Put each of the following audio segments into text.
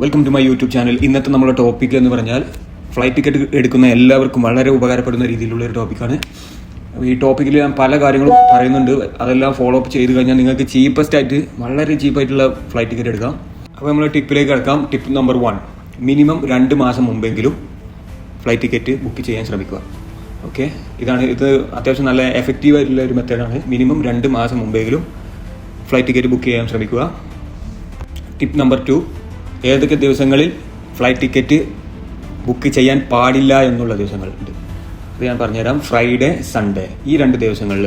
Welcome to my YouTube channel. ഇന്നത്തെ നമ്മുടെ topic എന്ന് പറഞ്ഞാൽ ഫ്ലൈറ്റ് ടിക്കറ്റ് എടുക്കുന്ന എല്ലാവർക്കും വളരെ ഉപകാരപ്പെടുന്ന രീതിയിലുള്ള ഒരു ടോപ്പിക്കാണ്. ഈ ടോപ്പിക്കിൽ ഞാൻ പല കാര്യങ്ങളും പറയുന്നുണ്ട്. അതെല്ലാം ഫോളോ അപ്പ് ചെയ്ത് കഴിഞ്ഞാൽ നിങ്ങൾക്ക് ചീപ്പസ്റ്റ് ആയിട്ട് വളരെ ചീപ്പായിട്ടുള്ള ഫ്ലൈറ്റ് ടിക്കറ്റ് എടുക്കാം. അപ്പോൾ നമ്മൾ ടിപ്പിലേക്ക് കിടക്കാം. ടിപ്പ് നമ്പർ 1, മിനിമം 2 മാസം മുമ്പെങ്കിലും ഫ്ലൈറ്റ് ടിക്കറ്റ് ബുക്ക് ചെയ്യാൻ ശ്രമിക്കുക. ഓക്കെ, ഇത് അത്യാവശ്യം നല്ല എഫക്റ്റീവ് ആയിട്ടുള്ള ഒരു മെത്തേഡാണ്. മിനിമം 2 മാസം മുമ്പെങ്കിലും ഫ്ലൈറ്റ് ടിക്കറ്റ് ബുക്ക് ചെയ്യാൻ ശ്രമിക്കുക. ടിപ്പ് നമ്പർ 2, ഏതൊക്കെ ദിവസങ്ങളിൽ ഫ്ലൈറ്റ് ടിക്കറ്റ് ബുക്ക് ചെയ്യാൻ പാടില്ല എന്നുള്ള ദിവസങ്ങളുണ്ട്. അത് ഞാൻ പറഞ്ഞുതരാം. ഫ്രൈഡേ, സൺഡേ, ഈ 2 ദിവസങ്ങളിൽ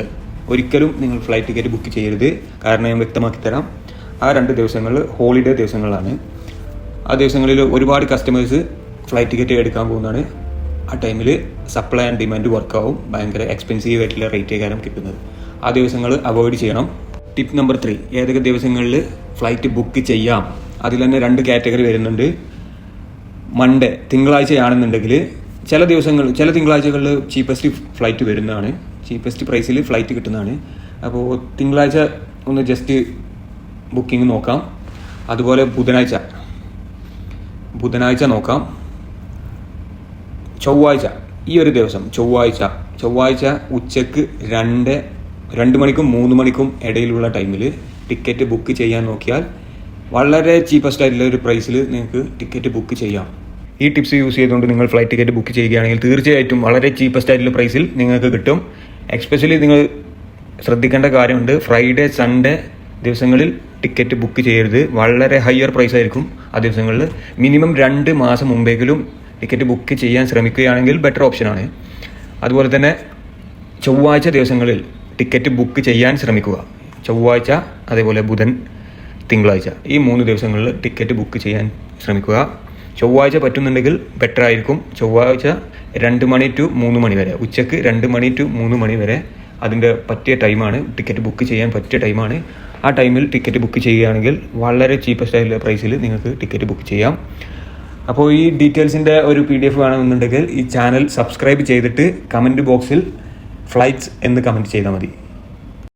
ഒരിക്കലും നിങ്ങൾ ഫ്ലൈറ്റ് ടിക്കറ്റ് ബുക്ക് ചെയ്യരുത്. കാരണം ഞാൻ വ്യക്തമാക്കി തരാം. ആ 2 ദിവസങ്ങളിൽ ഹോളിഡേ ദിവസങ്ങളാണ്. ആ ദിവസങ്ങളിൽ ഒരുപാട് കസ്റ്റമേഴ്സ് ഫ്ലൈറ്റ് ടിക്കറ്റ് എടുക്കാൻ പോകുന്നതാണ്. ആ ടൈമിൽ സപ്ലൈ ആൻഡ് ഡിമാൻഡ് വർക്കാവും. ഭയങ്കര എക്സ്പെൻസീവ് ആയിട്ടുള്ള റേറ്റ് കാര്യം കിട്ടുന്നത്. ആ ദിവസങ്ങൾ അവോയ്ഡ് ചെയ്യണം. ടിപ്പ് നമ്പർ 3, ഏതൊക്കെ ദിവസങ്ങളിൽ ഫ്ലൈറ്റ് ബുക്ക് ചെയ്യാം. അതിൽ തന്നെ 2 കാറ്റഗറി വരുന്നുണ്ട്. മൺഡേ, തിങ്കളാഴ്ചയാണെന്നുണ്ടെങ്കിൽ ചില തിങ്കളാഴ്ചകളിൽ ചീപ്പസ്റ്റ് ഫ്ലൈറ്റ് വരുന്നതാണ്. ചീപ്പസ്റ്റ് പ്രൈസിൽ ഫ്ലൈറ്റ് കിട്ടുന്നതാണ്. അപ്പോൾ തിങ്കളാഴ്ച ഒന്ന് ജസ്റ്റ് ബുക്കിംഗ് നോക്കാം. അതുപോലെ ബുധനാഴ്ച നോക്കാം. ചൊവ്വാഴ്ച, ഈ ഒരു ദിവസം ചൊവ്വാഴ്ച ഉച്ചക്ക് 2 മണിക്കും 3 മണിക്കും ഇടയിലുള്ള ടൈമിൽ ടിക്കറ്റ് ബുക്ക് ചെയ്യാൻ നോക്കിയാൽ വളരെ ചീപ്പസ്റ്റ് ആയിട്ടുള്ള ഒരു പ്രൈസിൽ നിങ്ങൾക്ക് ടിക്കറ്റ് ബുക്ക് ചെയ്യാം. ഈ ടിപ്സ് യൂസ് ചെയ്തുകൊണ്ട് നിങ്ങൾ ഫ്ലൈറ്റ് ടിക്കറ്റ് ബുക്ക് ചെയ്യുകയാണെങ്കിൽ തീർച്ചയായിട്ടും വളരെ ചീപ്പസ്റ്റ് ആയിട്ടുള്ള പ്രൈസിൽ നിങ്ങൾക്ക് കിട്ടും. എക്സ്പെഷ്യലി നിങ്ങൾ ശ്രദ്ധിക്കേണ്ട കാര്യമുണ്ട്, ഫ്രൈഡേ, സൺഡേ ദിവസങ്ങളിൽ ടിക്കറ്റ് ബുക്ക് ചെയ്യരുത്. വളരെ ഹയർ പ്രൈസ് ആയിരിക്കും ആ ദിവസങ്ങളിൽ. മിനിമം 2 മാസം മുമ്പെങ്കിലും ടിക്കറ്റ് ബുക്ക് ചെയ്യാൻ ശ്രമിക്കുകയാണെങ്കിൽ ബെറ്റർ ഓപ്ഷനാണ്. അതുപോലെ തന്നെ ചൊവ്വാഴ്ച ദിവസങ്ങളിൽ ടിക്കറ്റ് ബുക്ക് ചെയ്യാൻ ശ്രമിക്കുക. ചൊവ്വാഴ്ച, അതേപോലെ ബുധൻ, തിങ്കളാഴ്ച, ഈ 3 ദിവസങ്ങളിൽ ടിക്കറ്റ് ബുക്ക് ചെയ്യാൻ ശ്രമിക്കുക. ചൊവ്വാഴ്ച പറ്റുന്നുണ്ടെങ്കിൽ ബെറ്റർ ആയിരിക്കും. ചൊവ്വാഴ്ച 2 മണി ടു 3 മണി വരെ, ഉച്ചക്ക് 2 മണി ടു 3 മണി വരെ അതിൻ്റെ പറ്റിയ ടൈമാണ്. ടിക്കറ്റ് ബുക്ക് ചെയ്യാൻ പറ്റിയ ടൈമാണ്. ആ ടൈമിൽ ടിക്കറ്റ് ബുക്ക് ചെയ്യുകയാണെങ്കിൽ വളരെ ചീപ്പസ്റ്റ് ആയിട്ടുള്ള പ്രൈസിൽ നിങ്ങൾക്ക് ടിക്കറ്റ് ബുക്ക് ചെയ്യാം. അപ്പോൾ ഈ ഡീറ്റെയിൽസിൻ്റെ ഒരു PDF വേണമെന്നുണ്ടെങ്കിൽ ഈ ചാനൽ സബ്സ്ക്രൈബ് ചെയ്തിട്ട് കമൻറ്റ് ബോക്സിൽ ഫ്ലൈറ്റ്സ് എന്ന് കമൻറ്റ് ചെയ്താൽ മതി.